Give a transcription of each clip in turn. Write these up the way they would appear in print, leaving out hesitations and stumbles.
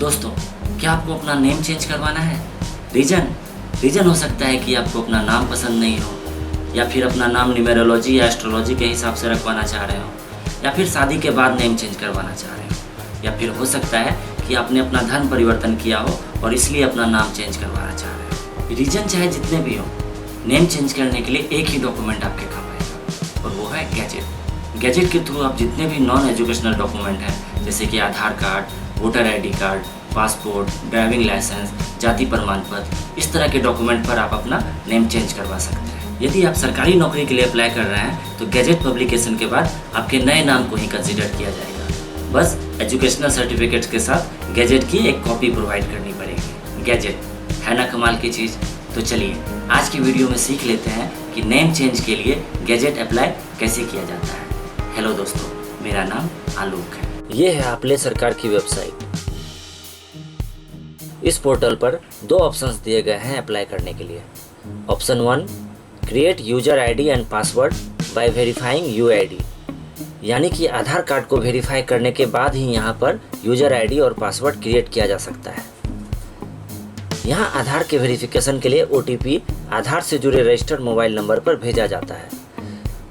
दोस्तों, क्या आपको अपना नेम चेंज करवाना है? रीज़न हो सकता है कि आपको अपना नाम पसंद नहीं हो, या फिर अपना नाम न्यूमेरोलॉजी या एस्ट्रोलॉजी के हिसाब से रखवाना चाह रहे हो, या फिर शादी के बाद नेम चेंज करवाना चाह रहे हो, या फिर हो सकता है कि आपने अपना धर्म परिवर्तन किया हो और इसलिए अपना नाम चेंज करवाना चाह रहे हो। रीज़न चाहे जितने भी हो, नेम चेंज करने के लिए एक ही डॉक्यूमेंट आपके काम आएगा और वो है गैजेट। गैजेट के थ्रू आप जितने भी नॉन एजुकेशनल डॉक्यूमेंट हैं, जैसे कि Aadhaar card, voter ID card, passport, driving licence, जाति प्रमाण पत्र, इस तरह के डॉक्यूमेंट पर आप अपना नेम चेंज करवा सकते हैं। यदि आप सरकारी नौकरी के लिए अप्लाई कर रहे हैं तो गैजेट पब्लिकेशन के बाद आपके नए नाम को ही कंसिडर किया जाएगा। बस एजुकेशनल सर्टिफिकेट्स के साथ गैजेट की एक कॉपी प्रोवाइड करनी पड़ेगी। गैजेट है ना कमाल की चीज़। तो चलिए आज की वीडियो में सीख लेते हैं कि नेम चेंज के लिए गैजेट अप्लाई कैसे किया जाता है। हेलो दोस्तों, मेरा नाम आलोक है। ये है आपले सरकार की वेबसाइट। इस पोर्टल पर दो ऑप्शंस दिए गए हैं अप्लाई करने के लिए। Option 1, create user ID and password by verifying UID, यानी कि आधार कार्ड को वेरीफाई करने के बाद ही यहाँ पर यूजर आईडी और पासवर्ड क्रिएट किया जा सकता है। यहाँ आधार के वेरिफिकेशन के लिए ओटीपी आधार से जुड़े रजिस्टर्ड मोबाइल नंबर पर भेजा जाता है।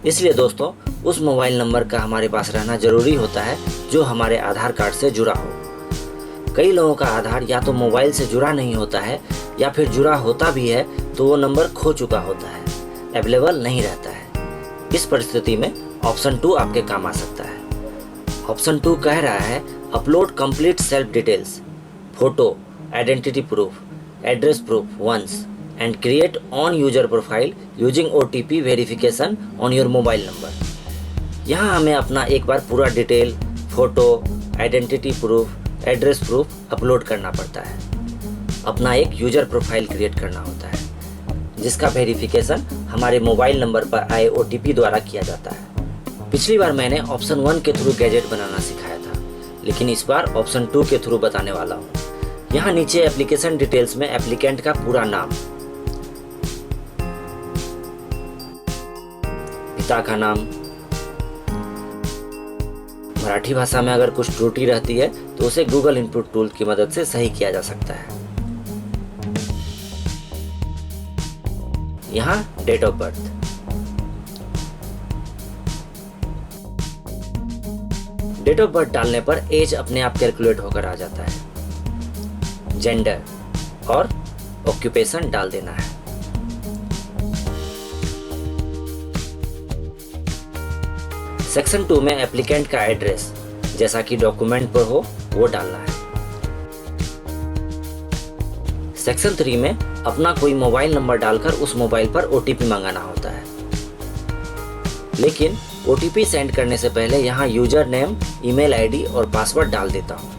इसलिए दोस्तों, उस मोबाइल नंबर का हमारे पास रहना जरूरी होता है जो हमारे आधार कार्ड से जुड़ा हो। कई लोगों का आधार या तो मोबाइल से जुड़ा नहीं होता है, या फिर जुड़ा होता भी है तो वो नंबर खो चुका होता है, अवेलेबल नहीं रहता है। इस परिस्थिति में ऑप्शन 2 आपके काम आ सकता है। ऑप्शन 2 कह रहा है upload complete self details, photo, identity proof, address proof once and create on user profile using OTP verification on your mobile number. यहाँ हमें अपना एक बार पूरा detail, photo, identity proof, address proof upload करना पड़ता है। अपना एक यूजर प्रोफाइल क्रिएट करना होता है जिसका वेरिफिकेशन हमारे मोबाइल नंबर पर आए OTP द्वारा किया जाता है। पिछली बार मैंने ऑप्शन 1 के थ्रू गैजेट बनाना सिखाया था, लेकिन इस बार ऑप्शन 2 के थ्रू बताने वाला हूँ। यहाँ नीचे एप्लीकेशन डिटेल्स में एप्लीकेंट का पूरा नाम, पिता का नाम, मराठी भाषा में अगर कुछ त्रुटि रहती है तो उसे गूगल इनपुट टूल की मदद से सही किया जा सकता है। यहाँ date of birth, date of birth डालने पर एज अपने आप कैलकुलेट होकर आ जाता है। जेंडर और ऑक्यूपेशन डाल देना है। सेक्शन 2 में एप्लीकेंट का एड्रेस जैसा कि डॉक्यूमेंट पर हो वो डालना है। सेक्शन 3 में अपना कोई मोबाइल नंबर डालकर उस मोबाइल पर OTP मंगाना होता है। लेकिन OTP सेंड करने से पहले यहाँ यूजर नेम, ईमेल आईडी और पासवर्ड डाल देता हूँ।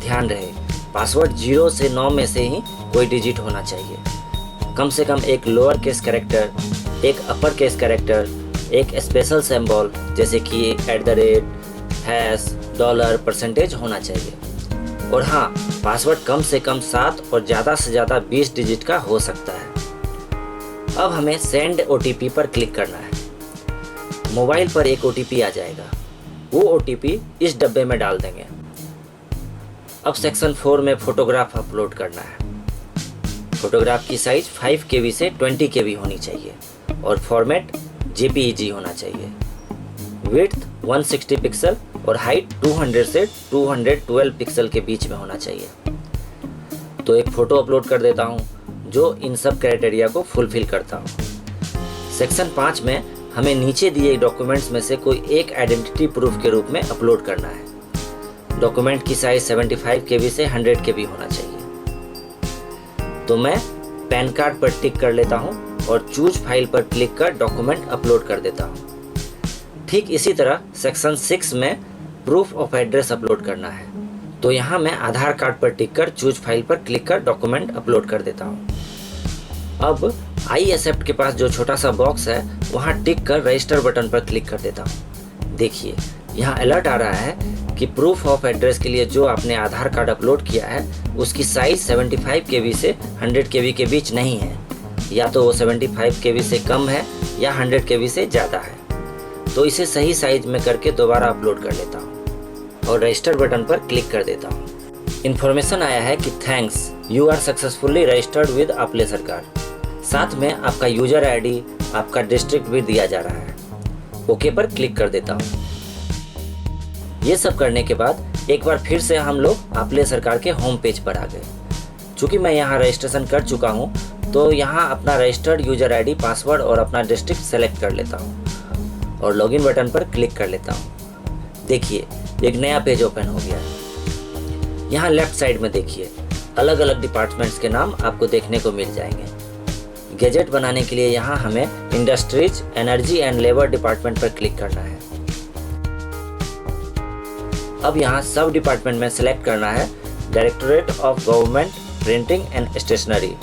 ध्यान रहे, पासवर्ड 0 से 9 में से ही कोई डिजिट होना चाहिए। कम से कम एक लोअर केस कैरेक्टर, एक अपर केस कैरेक्टर, एक स्पेशल सिंबल जैसे कि @ $, % होना चाहिए। और हाँ, पासवर्ड कम से कम 7 और ज़्यादा से ज़्यादा 20 डिजिट का हो सकता है। अब हमें सेंड OTP पर क्लिक करना है। मोबाइल पर एक OTP आ जाएगा, वो OTP इस डब्बे में डाल देंगे। अब सेक्शन 4 में फोटोग्राफ अपलोड करना है। फोटोग्राफ की साइज 5 KB से 20 KB होनी चाहिए और फॉर्मेट JPEG होना चाहिए। विड्थ 160 पिक्सल और हाइट 200 से 212 पिक्सल के बीच में होना चाहिए। तो एक फ़ोटो अपलोड कर देता हूँ जो इन सब क्राइटेरिया को फुलफिल करता हूँ। सेक्शन 5 में हमें नीचे दिए डॉक्यूमेंट्स में से कोई एक आइडेंटिटी प्रूफ के रूप में अपलोड करना है। डॉक्यूमेंट की साइज 75 KB से 100 KB होना चाहिए। तो मैं पैन कार्ड पर टिक कर लेता हूं और चूज फाइल पर क्लिक कर डॉक्यूमेंट अपलोड कर देता हूं। ठीक इसी तरह सेक्शन 6 में प्रूफ ऑफ एड्रेस अपलोड करना है। तो यहाँ मैं आधार कार्ड पर टिक कर चूज फाइल पर क्लिक कर डॉक्यूमेंट अपलोड कर देता हूँ। अब आई एक्सेप्ट के पास जो छोटा सा बॉक्स है वहाँ टिक कर रजिस्टर बटन पर क्लिक कर देता हूँ। देखिए यहाँ अलर्ट आ रहा है कि प्रूफ ऑफ एड्रेस के लिए जो आपने आधार कार्ड अपलोड किया है उसकी साइज 75 KB से 100 KB के बीच नहीं है, या तो वो 75 KB से कम है या 100 KB से ज़्यादा है। तो इसे सही साइज में करके दोबारा अपलोड कर लेता हूँ और रजिस्टर बटन पर क्लिक कर देता हूँ। इन्फॉर्मेशन आया है कि thanks, you are successfully registered with Aaple Sarkar. साथ में आपका यूजर आईडी, आपका डिस्ट्रिक्ट भी दिया जा रहा है। ओके पर क्लिक कर देता हूँ। ये सब करने के बाद एक बार फिर से हम लोग आपले सरकार के होम पेज पर आ गए। चूँकि मैं यहाँ रजिस्ट्रेशन कर चुका हूँ तो यहाँ अपना रजिस्टर्ड यूजर आईडी, पासवर्ड और अपना डिस्ट्रिक्ट सेलेक्ट कर लेता हूँ और लॉगिन बटन पर क्लिक कर लेता हूँ। देखिए एक नया पेज ओपन हो गया है। यहाँ लेफ्ट साइड में देखिए अलग अलग डिपार्टमेंट्स के नाम आपको देखने को मिल जाएंगे। गैजेट बनाने के लिए यहाँ हमें industries, energy and labour department पर क्लिक करना है। अब यहाँ सब डिपार्टमेंट में सेलेक्ट करना है directorate of government printing and stationery.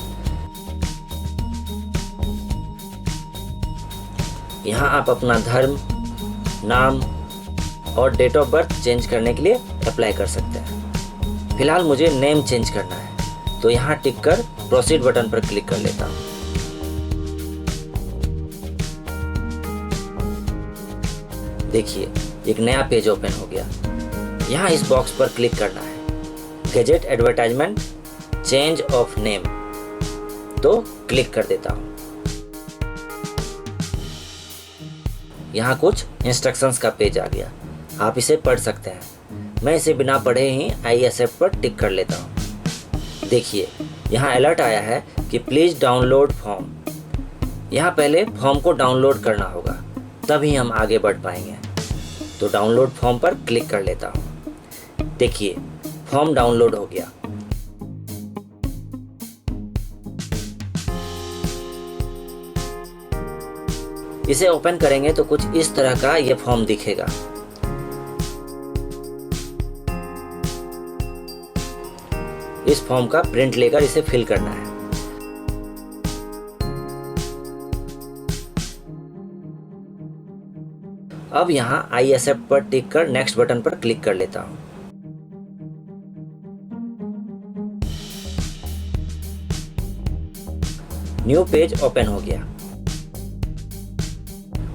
यहाँ आप अपना धर्म, नाम और डेट ऑफ बर्थ चेंज करने के लिए अप्लाई कर सकते हैं। फिलहाल मुझे नेम चेंज करना है तो यहाँ टिक कर प्रोसीड बटन पर क्लिक कर लेता हूँ। देखिए एक नया पेज ओपन हो गया। यहाँ इस बॉक्स पर क्लिक करना है gadget advertisement change of name, तो क्लिक कर देता हूँ। यहाँ कुछ इंस्ट्रक्शंस का पेज आ गया, आप इसे पढ़ सकते हैं। मैं इसे बिना पढ़े ही आई एक्सेप्ट पर टिक कर लेता हूँ। देखिए यहाँ अलर्ट आया है कि प्लीज़ डाउनलोड फॉर्म। यहाँ पहले फॉर्म को डाउनलोड करना होगा तभी हम आगे बढ़ पाएंगे। तो डाउनलोड फॉर्म पर क्लिक कर लेता हूँ। देखिए फॉर्म डाउनलोड हो गया। इसे ओपन करेंगे तो कुछ इस तरह का ये फॉर्म दिखेगा। इस फॉर्म का प्रिंट लेकर इसे फिल करना है। अब यहाँ आई एक्सेप्ट पर टिक कर नेक्स्ट बटन पर क्लिक कर लेता हूँ। न्यू पेज ओपन हो गया।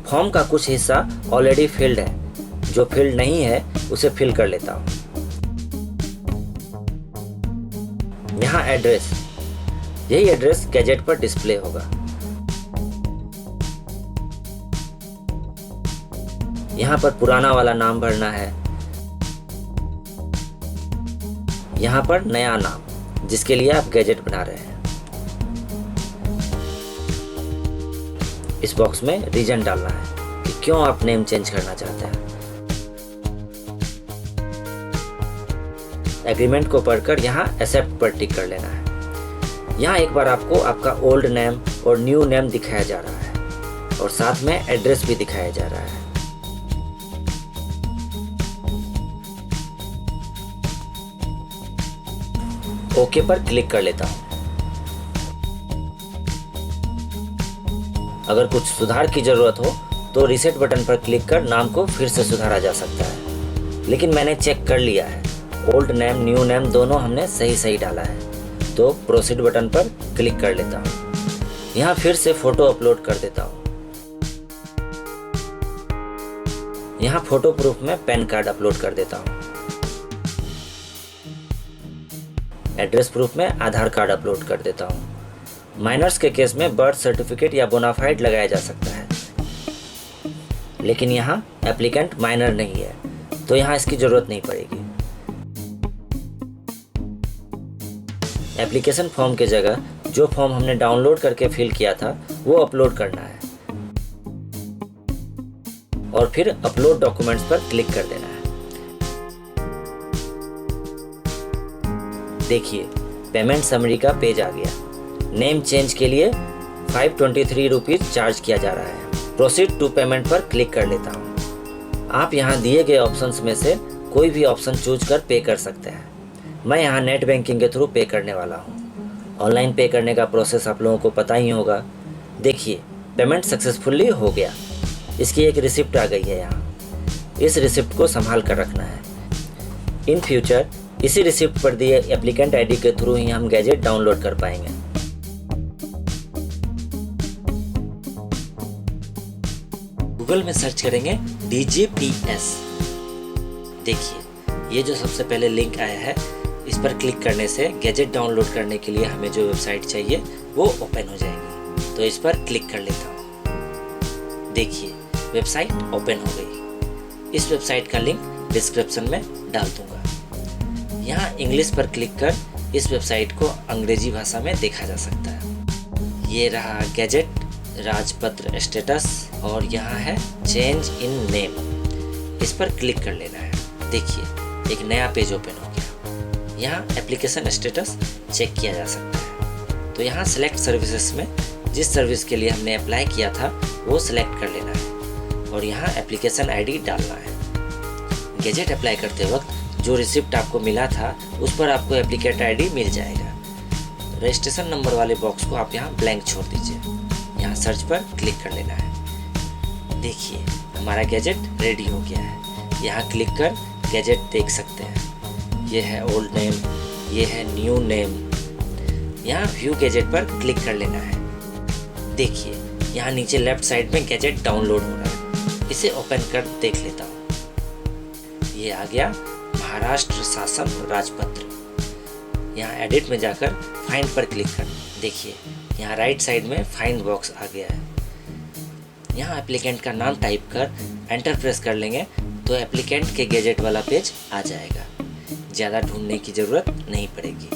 फॉर्म का कुछ हिस्सा ऑलरेडी फिल्ड है, जो फिल्ड नहीं है उसे फिल कर लेता हूँ। यहाँ एड्रेस, यही एड्रेस गैजेट पर डिस्प्ले होगा। यहाँ पर पुराना वाला नाम भरना है, यहाँ पर नया नाम जिसके लिए आप गैजेट बना रहे हैं। इस बॉक्स में रीजन डालना है कि क्यों आप नेम चेंज करना चाहते हैं। एग्रीमेंट को पढ़कर यहाँ एक्सेप्ट पर टिक कर लेना है। यहाँ एक बार आपको आपका ओल्ड नेम और न्यू नेम दिखाया जा रहा है और साथ में एड्रेस भी दिखाया जा रहा है। ओके पर क्लिक कर लेता हूँ। अगर कुछ सुधार की जरूरत हो तो रीसेट बटन पर क्लिक कर नाम को फिर से सुधारा जा सकता है, लेकिन मैंने चेक कर लिया है ओल्ड नेम न्यू नेम दोनों हमने सही डाला है। तो प्रोसीड बटन पर क्लिक कर लेता हूँ। यहाँ फिर से फोटो अपलोड कर देता हूँ। यहाँ फोटो प्रूफ में पैन कार्ड अपलोड कर देता हूँ। एड्रेस प्रूफ में आधार कार्ड अपलोड कर देता हूँ। माइनर्स के केस में बर्थ सर्टिफिकेट या बोनाफाइड लगाया जा सकता है, लेकिन यहाँ एप्लीकेंट माइनर नहीं है तो यहाँ इसकी जरूरत नहीं पड़ेगी। एप्लीकेशन फॉर्म के जगह जो फॉर्म हमने डाउनलोड करके फिल किया था वो अपलोड करना है और फिर अपलोड डॉक्यूमेंट्स पर क्लिक कर देना है। देखिए पेमेंट समरी का पेज आ गया। नेम चेंज के लिए 523 रुपीज़ चार्ज किया जा रहा है। प्रोसीड टू पेमेंट पर क्लिक कर लेता हूँ। आप यहाँ दिए गए ऑप्शंस में से कोई भी ऑप्शन चूज कर पे कर सकते हैं। मैं यहाँ नेट बैंकिंग के थ्रू पे करने वाला हूँ। ऑनलाइन पे करने का प्रोसेस आप लोगों को पता ही होगा। देखिए पेमेंट सक्सेसफुली हो गया। इसकी एक रिसिप्ट आ गई है यहाँ। इस रिसिप्ट को संभाल कर रखना है। इन फ्यूचर इसी रिसिप्ट पर दिए एप्लीकेंट आईडी के थ्रू ही हम गैजेट डाउनलोड कर पाएंगे। गूगल में सर्च करेंगे DGPS। देखिए ये जो सबसे पहले लिंक आया है, इस पर क्लिक करने से गैजेट डाउनलोड करने के लिए हमें जो वेबसाइट चाहिए वो ओपन हो जाएगी। तो इस पर क्लिक कर लेता हूँ। देखिए वेबसाइट ओपन हो गई। इस वेबसाइट का लिंक डिस्क्रिप्शन में डाल दूंगा। यहाँ इंग्लिश पर क्लिक कर इस वेबसाइट को अंग्रेजी भाषा में देखा जा सकता है। ये रहा गैजेट राजपत्र स्टेटस और यहाँ है चेंज इन नेम। इस पर क्लिक कर लेना है। देखिए एक नया पेज ओपन हो गया। यहाँ एप्लीकेशन स्टेटस चेक किया जा सकता है। तो यहाँ सेलेक्ट सर्विसेज में जिस सर्विस के लिए हमने अप्लाई किया था वो सिलेक्ट कर लेना है और यहाँ एप्लीकेशन आईडी डालना है। गैजेट अप्लाई करते वक्त जो रिसिप्ट आपको मिला था उस पर आपको एप्लीकेट आईडी मिल जाएगा। रजिस्ट्रेशन नंबर वाले बॉक्स को आप यहाँ ब्लैंक छोड़ दीजिए। यहाँ सर्च पर क्लिक कर लेना है। देखिए हमारा गैजेट रेडी हो गया है। यहाँ क्लिक कर गैजेट देख सकते हैं। ये है ओल्ड नेम, ये है न्यू नेम। यहाँ व्यू गैजेट पर क्लिक कर लेना है। देखिए यहाँ नीचे लेफ्ट साइड में गैजेट डाउनलोड हो रहा है। इसे ओपन कर देख लेता हूँ। ये आ गया महाराष्ट्र शासन राजपत्र। यहाँ एडिट में जाकर फाइंड पर क्लिक कर देखिए यहाँ राइट साइड में फाइंड बॉक्स आ गया है। यहाँ एप्लीकेंट का नाम टाइप कर एंटर प्रेस कर लेंगे तो एप्लीकेंट के गैजेट वाला पेज आ जाएगा। ज़्यादा ढूंढने की ज़रूरत नहीं पड़ेगी।